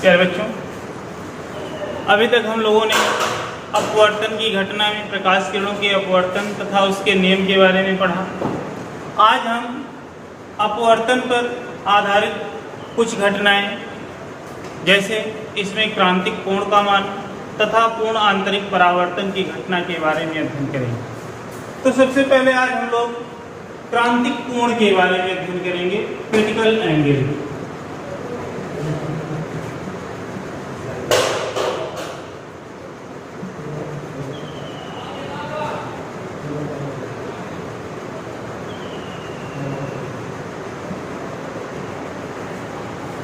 प्यारे बच्चों, अभी तक हम लोगों ने अपवर्तन की घटना में प्रकाश किरणों के अपवर्तन तथा उसके नियम के बारे में पढ़ा। आज हम अपवर्तन पर आधारित कुछ घटनाएं, जैसे इसमें क्रांतिक कोण का मान तथा पूर्ण आंतरिक परावर्तन की घटना के बारे में अध्ययन करेंगे। तो सबसे पहले आज हम लोग क्रांतिक कोण के बारे में अध्ययन करेंगे, क्रिटिकल एंगल।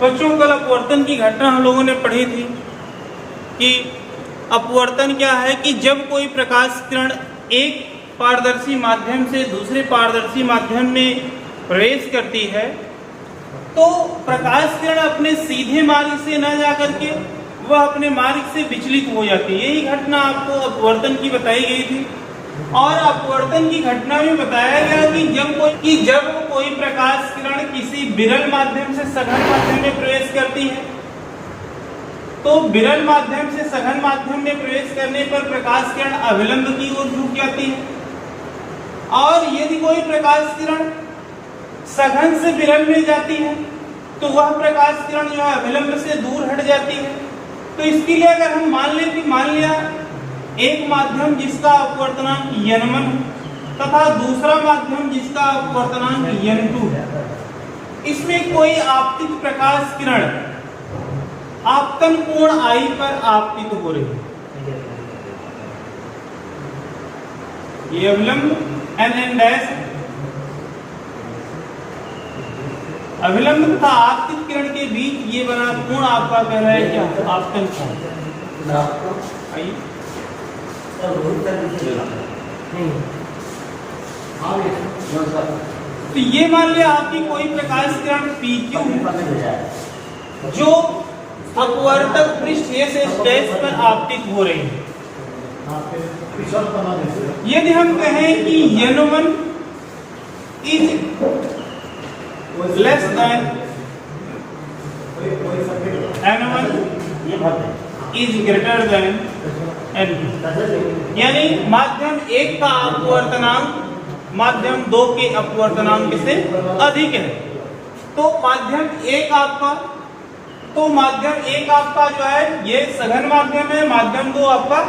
बच्चों, कल अपवर्तन की घटना हम लोगों ने पढ़ी थी कि अपवर्तन क्या है कि जब कोई प्रकाश किरण एक पारदर्शी माध्यम से दूसरे पारदर्शी माध्यम में प्रवेश करती है तो प्रकाश किरण अपने सीधे मार्ग से न जाकर के वह अपने मार्ग से विचलित हो जाती है। यही घटना आपको अपवर्तन की बताई गई थी। और अपवर्तन की घटना में बताया गया कि जब कोई प्रकाश किरण किसी विरल माध्यम से सघन माध्यम में प्रवेश करती है तो विरल माध्यम से सघन माध्यम में प्रवेश करने पर प्रकाश किरण अभिलंब की ओर झुक जाती है। और यदि कोई प्रकाश किरण सघन से विरल में जाती है तो वह प्रकाश किरण जो है अभिलंब से दूर हट जाती है। तो इसके लिए अगर हम मान लिया एक माध्यम जिसका अपवर्तनांक n1 तथा दूसरा माध्यम जिसका अपवर्तनांक n2 है, इसमें कोई आपतित प्रकाश किरण आपतन कोण I पर आपतित हो रही है। ये अभिलंब n' अभिलंब तथा आपतित किरण के बीच ये बना कोण आपका कह रहा है क्या? आपतन कोण। आइए तो ये मान लिया आपकी कोई प्रकाश किरण PQ जो अपवर्तक पृष्ठ S' पर आपतित हो रही है। यदि हम कहें कि n1 is less than n1 is greater than n2, यानी माध्यम 1 का अपवर्तनांक माध्यम 2 के अपवर्तनांक से अधिक है, तो माध्यम 1 आपका जो है ये सघन माध्यम है, माध्यम 2 आपका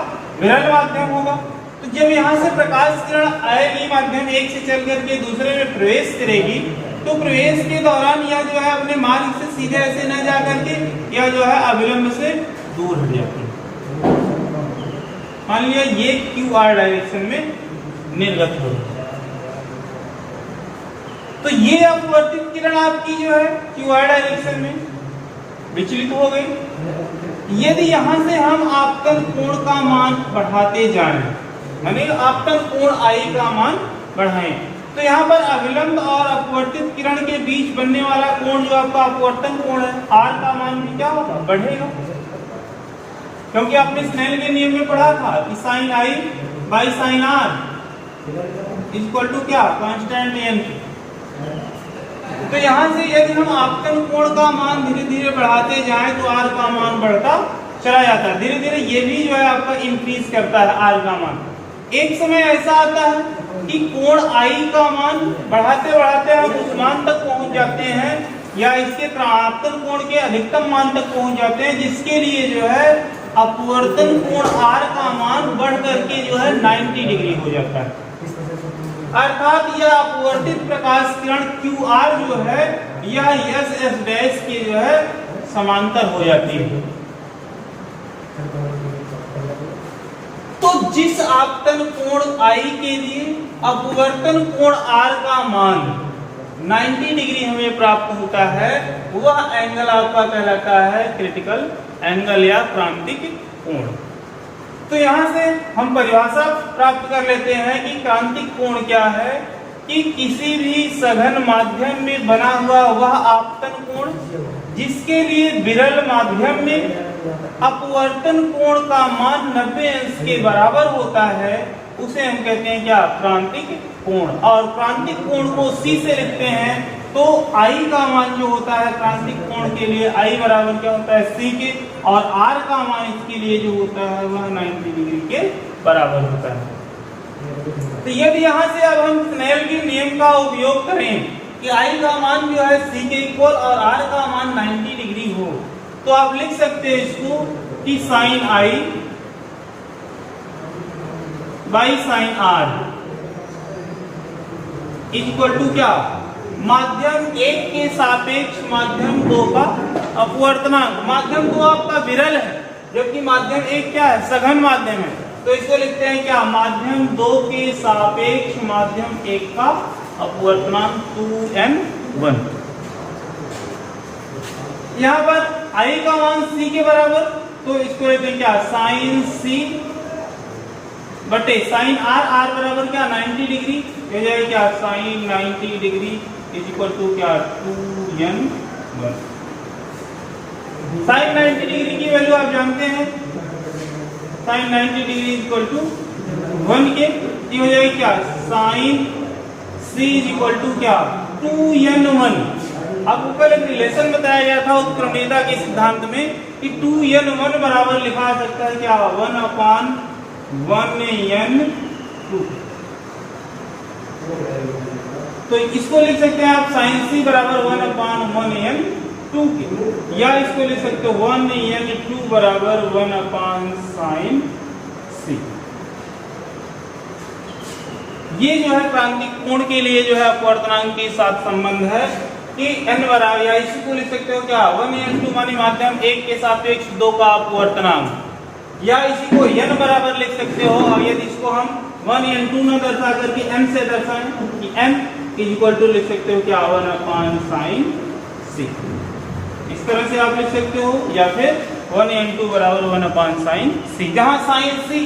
विरल माध्यम होगा। तो जब यहाँ से प्रकाश किरण आएगी माध्यम 1 से चल करके दूसरे में प्रवेश करेगी तो प्रवेश के दौरान यह जो है अपने मार्ग से सीधे ऐसे न जा करके यह जो है अभिलंब से दूर हट जाती है। मान लिया ये QR डायरेक्शन में निर्गत हो, तो ये अपवर्तित किरण आपकी जो है QR डायरेक्शन में विचलित हो गई। यदि यहां से हम आपतन कोण का मान बढ़ाते जाएं, यानी आपतन कोण I का मान बढ़ाएं, तो यहाँ पर अभिलंब और अपवर्तित किरण के बीच बनने वाला कोण जो आपका अपवर्तन कोण है R का मान भी क्या होगा? बढ़ेगा, क्योंकि आपने स्नेल के नियम में पढ़ा था कि sin I by sin R equal to क्या? Constant n। तो यहाँ से यदि हम आपतन कोण का मान धीरे धीरे बढ़ाते जाएं तो R का मान बढ़ता चला जाता है। धीरे धीरे ये भी जो है आपका इंक्रीज करता है R का मान। एक समय ऐसा आता है कि कोण I का मान बढ़ाते बढ़ाते हम उस मान तक पहुंच जाते हैं या इसके आपतन कोण के अधिकतम मान तक पहुंच जाते हैं, जिसके लिए जो है अपवर्तन कोण R का मान बढ़ करके जो है 90 डिग्री हो जाता है। अर्थात यह अपवर्तित प्रकाश किरण QR जो है यह S' के जो है समांतर हो जाती है। तो जिस आपतन कोण I के लिए अपवर्तन कोण R का मान 90 डिग्री हमें प्राप्त होता है वह एंगल आपका कहलाता है क्रिटिकल एंगल या क्रांतिक कोण। तो यहाँ से हम परिभाषा प्राप्त कर लेते हैं कि क्रांतिक कोण क्या है कि किसी भी सघन माध्यम में बना हुआ वह आपतन कोण जिसके लिए विरल माध्यम में अपवर्तन कोण का मान 90 अंश के बराबर होता है, उसे हम कहते हैं क्या? क्रांतिक कोण। और क्रांतिक कोण को C से लिखते हैं तो आई का मान जो होता है क्रांतिक कोण के लिए आई बराबर क्या होता है सी के, और आर का मान इसके लिए जो होता है वह 90 डिग्री के बराबर होता है। तो यदि यहाँ से अब हम स्नेल के नियम का उपयोग करें कि आई का मान जो है सी के इक्वल और आर का मान 90 डिग्री हो, तो आप लिख सकते हैं इसको कि sine i by sine r equal to क्या, माध्यम 1 के सापेक्ष माध्यम 2 का अपवर्तनांक। माध्यम 2 आपका विरल है, जबकि माध्यम 1 क्या है, सघन माध्यम है। तो इसको लिखते हैं क्या, माध्यम 2 के सापेक्ष माध्यम 1 का अपवर्तनांक 2n1। यहाँ पर आई का मान सी के बराबर, तो इसको लेते हैं क्या, साइन सी बटे साइन आर, आर बराबर क्या 90 डिग्री, हो जाएगा क्या sine 90 degree is equal to क्या 2n1। साइन 90 डिग्री की वैल्यू आप जानते हैं, sine 90 degree is equal to 1 के, ये हो जाएगा क्या sine c is equal to क्या 2n1। आपको कल एक रिलेशन बताया गया था उत्क्रमणीयता के सिद्धांत में कि 2n1 बराबर लिखा जा सकता है क्या 1/1n2। तो इसको लिख सकते हैं आप साइन सी बराबर 1/1n2 के, या इसको लिख सकते हो 1n2 बराबर 1/sin सी। ये जो है क्रांतिक कोण के लिए जो है अपवर्तनांक के साथ संबंध है कि n बराबर, या इसी को लिख सकते हो क्या 1n2 मानी माध्यम 1 के सापेक्ष 2 का अपवर्तनांक, या इसी को n बराबर लिख सकते हो। और यदि इसको हम 1n2 न दर्शा करके n से दर्शाएं कि n इज इक्वल टू लिख सकते हो क्या 1/sin सी, इस तरह से आप लिख सकते हो, या फिर 1n2 बराबर 1/sin सी, जहां साइन सी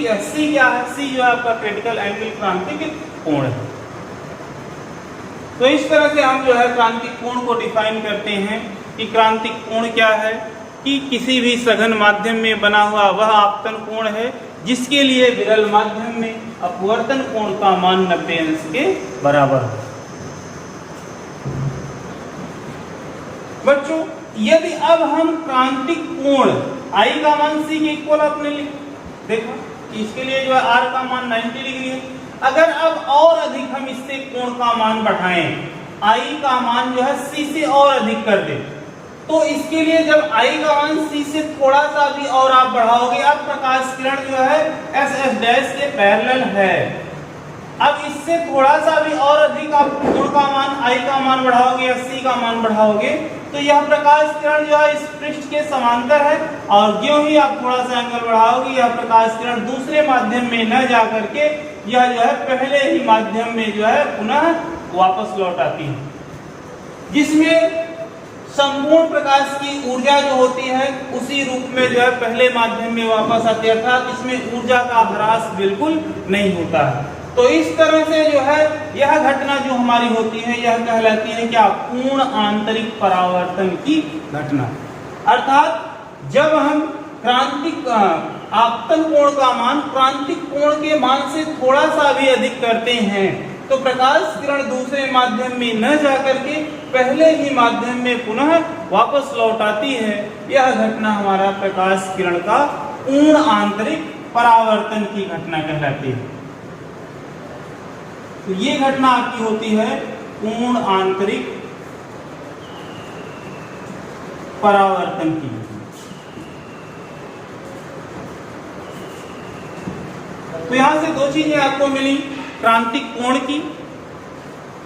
क्या है, सी जो है आपका क्रिटिकल एंगल क्रांतिक कोण है। तो इस तरह से हम जो है क्रांतिक कोण को डिफाइन करते हैं कि क्रांतिक कोण क्या है, कि किसी भी सघन माध्यम में बना हुआ वह आपतन कोण है जिसके लिए विरल माध्यम में अपवर्तन कोण का मान 90 अंश के बराबर है। बच्चों, यदि अब हम क्रांतिक कोण आई का मान सी के इक्वल आपने देखा, इसके लिए जो है आर का मान 90 डिग्री है। अगर अब और अधिक हम इससे कोण का मान बढ़ाएं, आई का मान जो है सी से और अधिक कर दे, तो इसके लिए जब आई का मान सी से थोड़ा सा भी और आप बढ़ाओगे, अब प्रकाश किरण जो है एस डैश के पैरेलल है। अब इससे थोड़ा सा भी और अधिक आप कोण का मान आई का मान बढ़ाओगे या सी का मान बढ़ाओगे, तो यह प्रकाश किरण जो है इस पृष्ठ के समांतर है, और ज्यों ही आप थोड़ा सा एंगल बढ़ाओगे यह प्रकाश किरण दूसरे माध्यम में न जा करके यह जो है पहले ही माध्यम में जो है पुनः वापस लौट आती है, जिसमें संपूर्ण प्रकाश की ऊर्जा जो होती है उसी रूप में जो है पहले माध्यम में वापस आती है, अर्थात इसमें ऊर्जा का ह्रास बिल्कुल नहीं होता है। तो इस तरह से जो है यह घटना जो हमारी होती है यह कहलाती है क्या, पूर्ण आंतरिक परावर्तन की घटना। अर्थात जब हम क्रांतिक आपतन कोण का मान क्रांतिक कोण के मान से थोड़ा सा भी अधिक करते हैं, तो प्रकाश किरण दूसरे माध्यम में न जाकर के पहले ही माध्यम में पुनः वापस लौट आती है। यह घटना हमारा प्रकाश किरण का पूर्ण आंतरिक परावर्तन की घटना कहलाती है। तो ये घटना आपकी होती है पूर्ण आंतरिक परावर्तन की। तो यहां से दो चीजें आपको मिली, क्रांतिक कोण की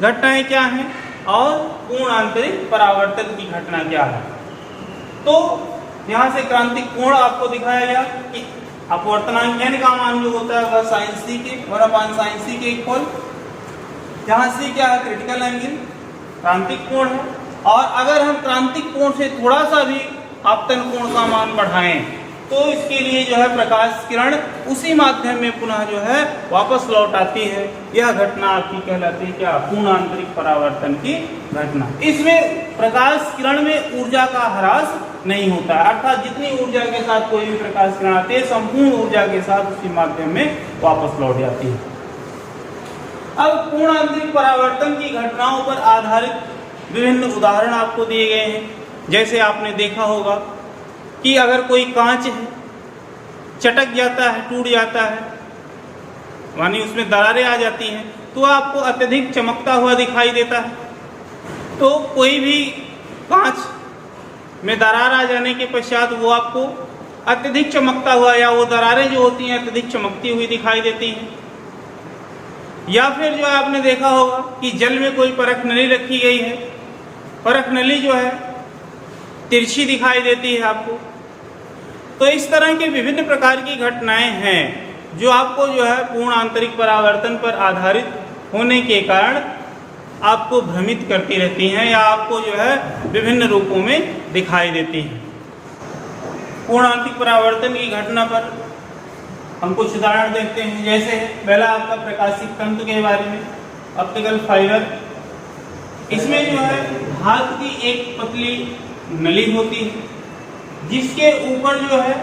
घटनाएं क्या हैं और पूर्ण आंतरिक परावर्तन की घटना क्या है। तो यहां से क्रांतिक कोण आपको दिखाया गया कि अपवर्तनांक n का मान जो होता है वह sin c के 1/sin c के इक्वल, जहां c क्या है, क्रिटिकल एंगल क्रांतिक कोण है। और अगर हम क्रांतिक कोण से थोड़ा सा भी आपतन कोण का मान बढ़ाएं, तो इसके लिए जो है प्रकाश किरण उसी माध्यम में पुनः जो है वापस लौट आती है। यह घटना आपकी कहलाती है क्या, पूर्ण आंतरिक परावर्तन की घटना। इसमें प्रकाश किरण में ऊर्जा का ह्रास नहीं होता है, अर्थात जितनी ऊर्जा के साथ कोई भी प्रकाश किरण आती है संपूर्ण ऊर्जा के साथ उसी माध्यम में वापस लौट जाती है। अब पूर्ण आंतरिक परावर्तन की घटनाओं पर आधारित विभिन्न उदाहरण आपको दिए गए हैं। जैसे आपने देखा होगा कि अगर कोई कांच है, चटक जाता है, टूट जाता है, यानी उसमें दरारें आ जाती हैं, तो आपको अत्यधिक चमकता हुआ दिखाई देता है। तो कोई भी कांच में दरार आ जाने के पश्चात वो आपको अत्यधिक चमकता हुआ, या वो दरारें जो होती हैं अत्यधिक चमकती हुई दिखाई देती हैं। या फिर जो आपने देखा होगा कि जल में कोई परख नली रखी गई है, परख नली जो है तिरछी दिखाई देती है आपको। तो इस तरह के विभिन्न प्रकार की घटनाएं हैं जो आपको जो है पूर्ण आंतरिक परावर्तन पर आधारित होने के कारण आपको भ्रमित करती रहती हैं, या आपको जो है विभिन्न रूपों में दिखाई देती हैं। पूर्ण आंतरिक परावर्तन की घटना पर हम कुछ उदाहरण देखते हैं। जैसे पहला आपका प्रकाशिक तंतु के बारे में, ऑप्टिकल फाइबर। इसमें जो है धातु की एक पतली नली होती है, जिसके ऊपर जो है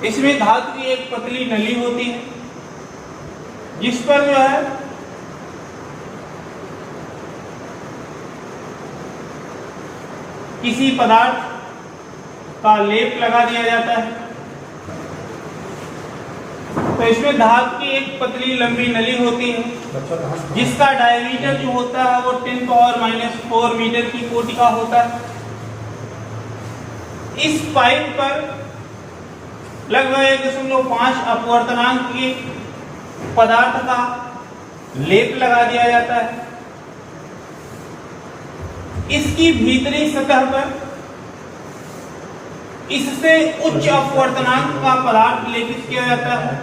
इसमें धातु की एक पतली नली होती है, जिस पर जो है किसी पदार्थ का लेप लगा दिया जाता है। तो इसमें धातु की एक पतली लंबी नली होती है, जिसका डायमीटर जो होता है वो 10⁻⁴ मीटर की कोटि का होता है। इस पाइप पर लगभग 1.5 अपवर्तनांक के पदार्थ का लेप लगा दिया जाता है। इसकी भीतरी सतह पर इससे उच्च अपवर्तनांक का पदार्थ लेपित किया जाता है,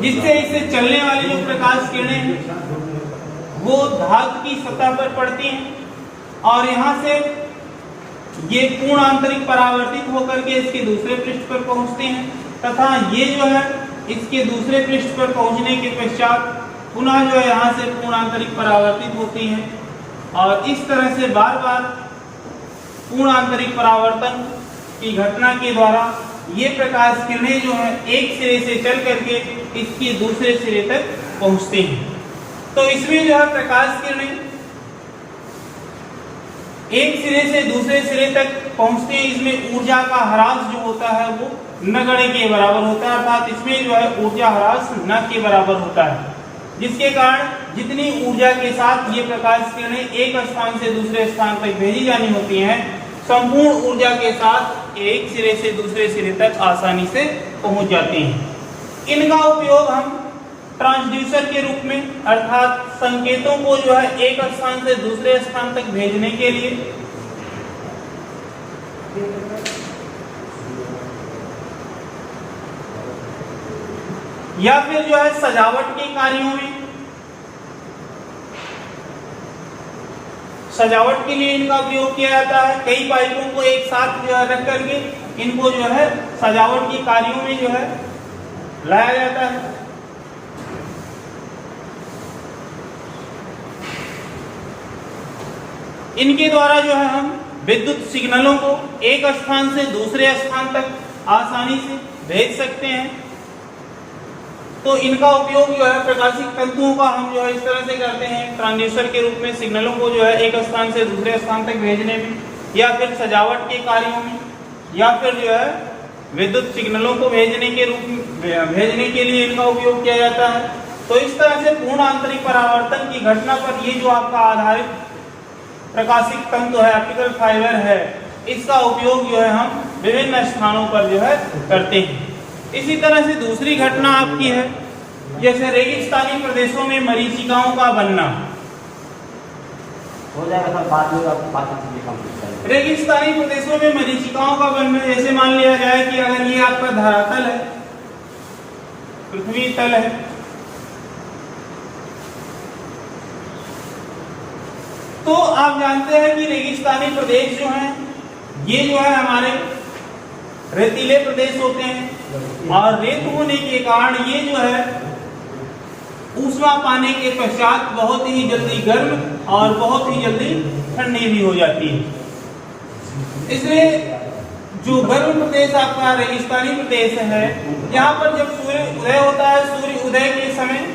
जिससे इसे चलने वाली जो प्रकाश किरणें हैं वो धातु की सतह पर पड़ती हैं, और यहाँ से ये पूर्ण आंतरिक परावर्तित होकर के इसके दूसरे पृष्ठ पर पहुंचते हैं, तथा ये जो है इसके दूसरे पृष्ठ पर पहुंचने के पश्चात पुनः जो है यहाँ से पूर्ण आंतरिक परावर्तित होती हैं, और इस तरह से बार बार पूर्ण आंतरिक परावर्तन की घटना के द्वारा ये प्रकाश किरणें जो है एक सिरे से चल करके इसके दूसरे सिरे तक पहुंचते हैं। तो इसमें जो है प्रकाश किरणें एक सिरे से दूसरे सिरे तक पहुंचते हैं। इसमें ऊर्जा का ह्रास जो होता है वो नगण्य के बराबर होता है, अर्थात इसमें जो है ऊर्जा ह्रास न के बराबर होता है, जिसके कारण जितनी ऊर्जा के साथ ये प्रकाश किरणें एक स्थान से दूसरे स्थान तक भेजी जानी होती हैं, संपूर्ण ऊर्जा के साथ एक सिरे से दूसरे सिरे तक आसानी से पहुंच जाती हैं। इनका उपयोग हम ट्रांसड्यूसर के रूप में, अर्थात संकेतों को जो है एक स्थान से दूसरे स्थान तक भेजने के लिए, या फिर जो है सजावट के कार्यों में, सजावट के लिए इनका उपयोग किया जाता है। कई पाइपों को एक साथ जो है रख करके इनको जो है सजावट के कार्यों में जो है लाया जाता है। इनके द्वारा जो है हम विद्युत सिग्नलों को एक स्थान से दूसरे स्थान तक आसानी से भेज सकते हैं। तो इनका उपयोग जो है प्रकाशिक तंतुओं का हम जो है इस तरह से करते हैं, ट्रांसड्यूसर के रूप में सिग्नलों को जो है एक स्थान से दूसरे स्थान तक भेजने में, या फिर सजावट के कार्यों में, या फिर जो है विद्युत सिग्नलों को भेजने के रूप में भेजने के लिए इनका उपयोग किया जाता है। तो इस तरह से पूर्ण आंतरिक परावर्तन की घटना पर ये जो आपका आधारित प्रकाशिक तंतु है, ऑप्टिकल फाइबर है, इसका उपयोग जो है हम विभिन्न स्थानों पर जो है करते हैं। इसी तरह से दूसरी घटना आपकी है, जैसे रेगिस्तानी प्रदेशों में मरीचिकाओं का बनना। हो जाएगा सर, बाद में आप बाकी चीजें कंप्लीट करेंगे। रेगिस्तानी प्रदेशों में मरीचिकाओं का बनना, जैसे मान लिया जाए कि अगर ये आपका धरातल है, पृथ्वी तल है, तो आप जानते हैं कि रेगिस्तानी प्रदेश जो हैं ये जो है हमारे रेतीले प्रदेश होते हैं, और रेत होने के कारण ये जो है ऊष्मा पाने के पश्चात बहुत ही जल्दी गर्म और बहुत ही जल्दी ठंडी भी हो जाती है। इसलिए जो गर्म प्रदेश आपका रेगिस्तानी प्रदेश है, यहाँ पर जब सूर्य उदय होता है, सूर्य उदय के समय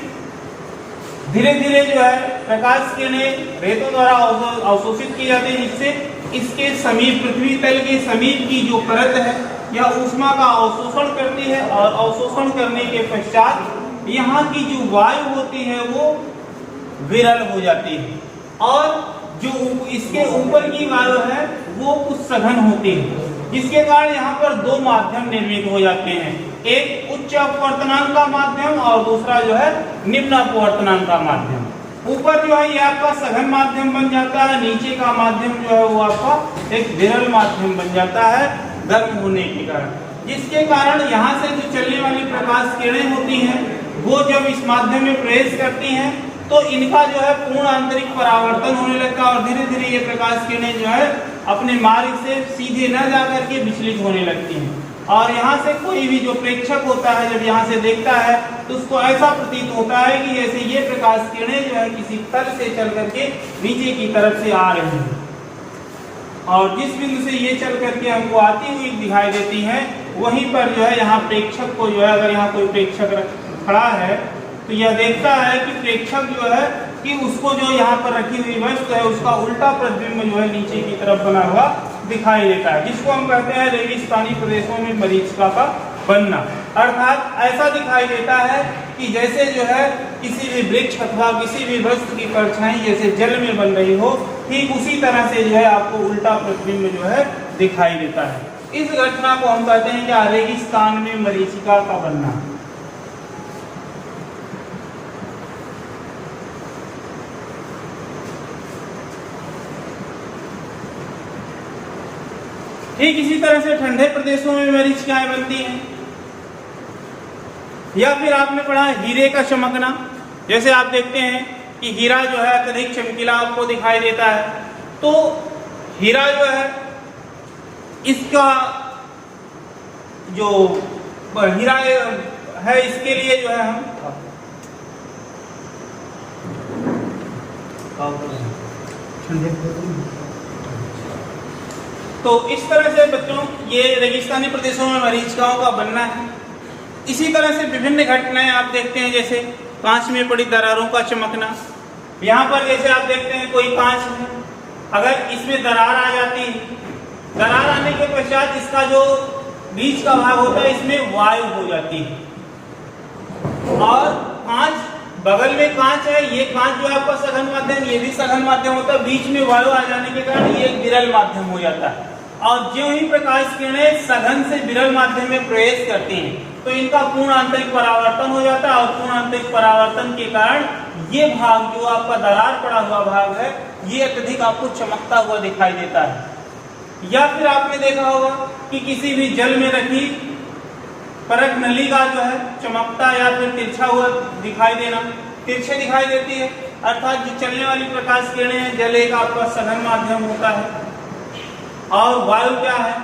धीरे धीरे जो है प्रकाश किरणें रेतों द्वारा अवशोषित की जाती है, जिससे इसके समीप, पृथ्वी तल के समीप की जो परत है यह ऊष्मा का अवशोषण करती है और अवशोषण करने के पश्चात यहाँ की जो वायु होती है वो विरल हो जाती है और जो इसके ऊपर की वायु है वो कुछ सघन होती है, जिसके कारण यहाँ पर दो माध्यम निर्मित हो जाते हैं, एक उच्च अपवर्तनांक का माध्यम और दूसरा जो है निम्न अपवर्तनांक का माध्यम। ऊपर जो है ये आपका सघन माध्यम बन जाता है, नीचे का माध्यम जो है वो आपका एक विरल माध्यम बन जाता है गर्म होने के कारण, जिसके कारण यहाँ से जो चलने वाली प्रकाश किरणें होती हैं वो जब इस माध्यम में प्रवेश करती हैं तो इनका जो है पूर्ण आंतरिक परावर्तन होने लगता है और धीरे धीरे ये प्रकाश किरणें जो है अपने मार्ग से सीधे न जाकर के विचलित होने लगती हैं और यहाँ से कोई भी जो प्रेक्षक होता है जब यहाँ से देखता है तो उसको ऐसा प्रतीत होता है कि जैसे ये प्रकाश किरणें जो है किसी तल से चल करके नीचे की तरफ से आ रही हैं और जिस बिंदु से ये चल करके हमको आती हुई दिखाई देती हैं वहीं पर जो है यहाँ प्रेक्षक को जो है, अगर यहाँ कोई प्रेक्षक खड़ा है तो यह देखता है कि प्रेक्षक जो है कि उसको जो यहाँ पर रखी हुई वस्तु है उसका उल्टा प्रतिबिंब जो है नीचे की तरफ बना हुआ दिखाई देता है, जिसको हम कहते हैं रेगिस्तानी प्रदेशों में मरीचिका का बनना। अर्थात ऐसा दिखाई देता है कि जैसे जो है किसी भी वृक्ष अथवा किसी भी वस्तु की परछाई जैसे जल में बन रही हो, ठीक उसी तरह से जो है आपको उल्टा प्रतिबिंब जो है दिखाई देता है। इस घटना को हम कहते हैं कि रेगिस्तान में मरीचिका का बनना। ठीक इसी तरह से ठंडे प्रदेशों में मरीचिकाएं बनती हैं। या फिर आपने पढ़ा हीरे का चमकना, जैसे आप देखते हैं कि हीरा जो है अत्यधिक चमकीला आपको दिखाई देता है, तो हीरा जो है इसका जो हीरा है इसके लिए जो है हम तो इस तरह से बच्चों ये रेगिस्तानी प्रदेशों में मरीचिकाओं का बनना है। इसी तरह से विभिन्न घटनाएं आप देखते हैं, जैसे कांच में पड़ी दरारों का चमकना। यहाँ पर जैसे आप देखते हैं कोई कांच है, अगर इसमें दरार आ जाती है, दरार आने के पश्चात इसका जो बीच का भाग होता है इसमें वायु हो जाती है और कांच बगल में कांच है, ये कांच जो है आपका सघन माध्यम, ये भी सघन माध्यम होता है, बीच में वायु आ जाने के कारण ये एक विरल माध्यम हो जाता है और ज्यों ही प्रकाश किरणें सघन से विरल माध्यम में प्रवेश करती हैं तो इनका पूर्ण आंतरिक परावर्तन हो जाता है और पूर्ण आंतरिक परावर्तन के कारण ये भाग जो आपका दरार पड़ा हुआ भाग है ये अत्यधिक आपको चमकता हुआ दिखाई देता है। या फिर आपने देखा होगा कि किसी भी जल में रखी परख नली का जो है चमकता या फिर तिरछा हुआ दिखाई देना, तिरछे दिखाई देती है, अर्थात जो चलने वाली प्रकाश किरणें हैं, जल एक आपका सघन माध्यम होता है और वायु क्या है,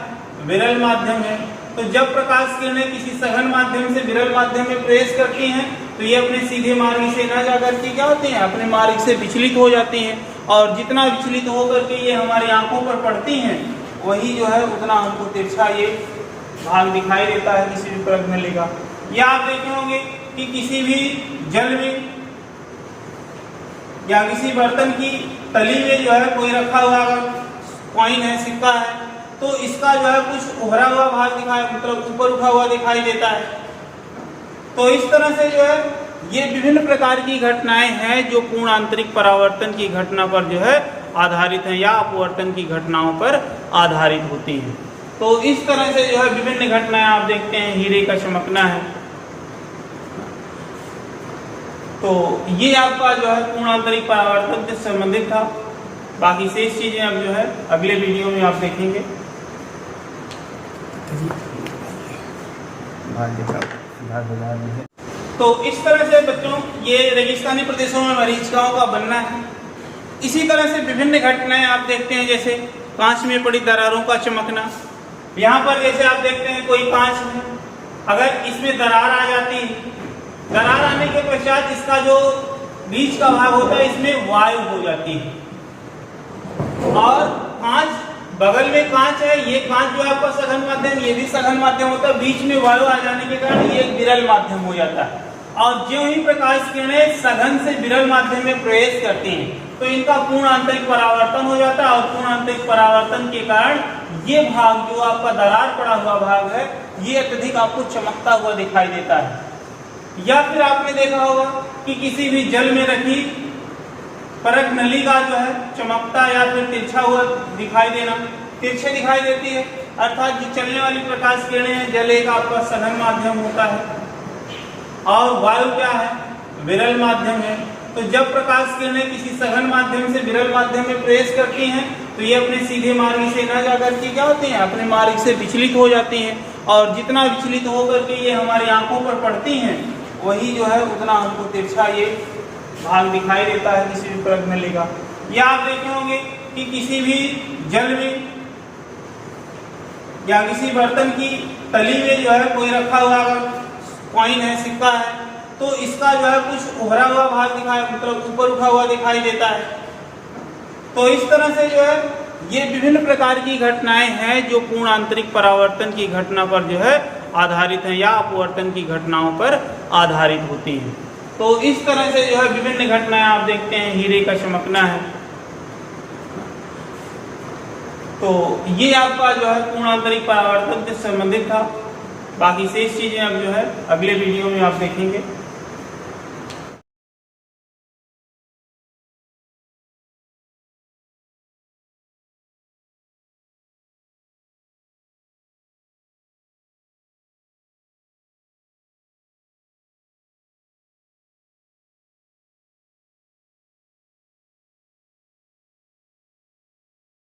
विरल माध्यम है। तो जब प्रकाश किरणें किसी सघन माध्यम से विरल माध्यम में प्रवेश करती हैं तो ये अपने सीधे मार्ग से न जाकर के क्या होते हैं, अपने मार्ग से विचलित हो जाती हैं और जितना विचलित होकर के ये हमारी आंखों पर पड़ती हैं वही जो है उतना हमको तिरछा ये भाग दिखाई देता है किसी भी परख नली का। या आप देखे होंगे कि किसी भी जल में या किसी बर्तन की तली में जो है कोई रखा हुआ कॉइन है, सिक्का है, तो इसका जो है कुछ उभरा हुआ भाग दिखाई, मतलब ऊपर उठा हुआ दिखाई देता है। तो इस तरह से जो है ये विभिन्न प्रकार की घटनाएं हैं जो पूर्ण आंतरिक परावर्तन की घटना पर जो है आधारित हैं या अपवर्तन की घटनाओं पर आधारित होती हैं। तो इस तरह से जो है विभिन्न घटनाएं आप देखते हैं, हीरे का चमकना है, तो ये आपका जो है पूर्ण आंतरिक परावर्तन से संबंधित था। बाकी शेष चीजें अब जो है अगले वीडियो में आप देखेंगे। तो इस तरह से बच्चों ये रेगिस्तानी प्रदेशों में मरीचिकाओं का बनना है। इसी तरह से विभिन्न घटनाएं आप देखते हैं, जैसे कांच में पड़ी दरारों का चमकना। यहाँ पर जैसे आप देखते हैं कोई कांच है, अगर इसमें दरार आ जाती है दरार आने के पश्चात इसका जो बीच का भाग होता है इसमें वायु हो जाती है। और कांच, बगल में कांच है, ये कांच जो है आपका सघन माध्यम, ये भी सघन माध्यम होता है, बीच में वायु आ जाने के कारण ये एक विरल माध्यम हो जाता है। और ज्यों ही प्रकाश किरणें सघन से विरल माध्यम में प्रवेश करती हैं तो इनका पूर्ण आंतरिक परावर्तन हो जाता है, और पूर्ण आंतरिक परावर्तन के कारण ये भाग जो आपका दरार पड़ा हुआ भाग है ये अत्यधिक आपको चमकता हुआ दिखाई देता है। या फिर आपने देखा होगा कि किसी भी जल में रखी परख नली का जो है चमकता या फिर तिरछा हुआ दिखाई देना, तिरछे दिखाई देती है, अर्थात जो चलने वाली प्रकाश किरणें हैं, जल एक आपका सघन माध्यम होता है और वायु क्या है, विरल माध्यम है। तो जब प्रकाश किरणें किसी सघन माध्यम से विरल माध्यम में प्रवेश करती हैं तो ये अपने सीधे मार्ग से न जाकर के क्या होती हैं, अपने मार्ग से विचलित हो जाती हैं, और जितना विचलित होकर के ये हमारी आंखों पर पड़ती हैं वही जो है उतना हमको तिरछा ये भाग दिखाई देता है किसी भी परख नली का। या आप देखे होंगे कि किसी भी जल में या किसी बर्तन की तली में जो है कोई रखा हुआ कॉइन है, सिक्का है, तो इसका जो है कुछ उभरा हुआ भाग दिखाई, मतलब ऊपर उठा हुआ दिखाई देता है। तो इस तरह से जो है ये विभिन्न प्रकार की घटनाएं हैं जो पूर्ण आंतरिक परावर्तन की घटना पर जो है आधारित हैं या अपवर्तन की घटनाओं पर आधारित होती हैं। तो इस तरह से जो है विभिन्न घटनाएं आप देखते हैं, हीरे का चमकना है, तो ये आपका जो है पूर्ण आंतरिक परावर्तन से संबंधित था। बाकी शेष चीजें अब जो है अगले वीडियो में आप देखेंगे।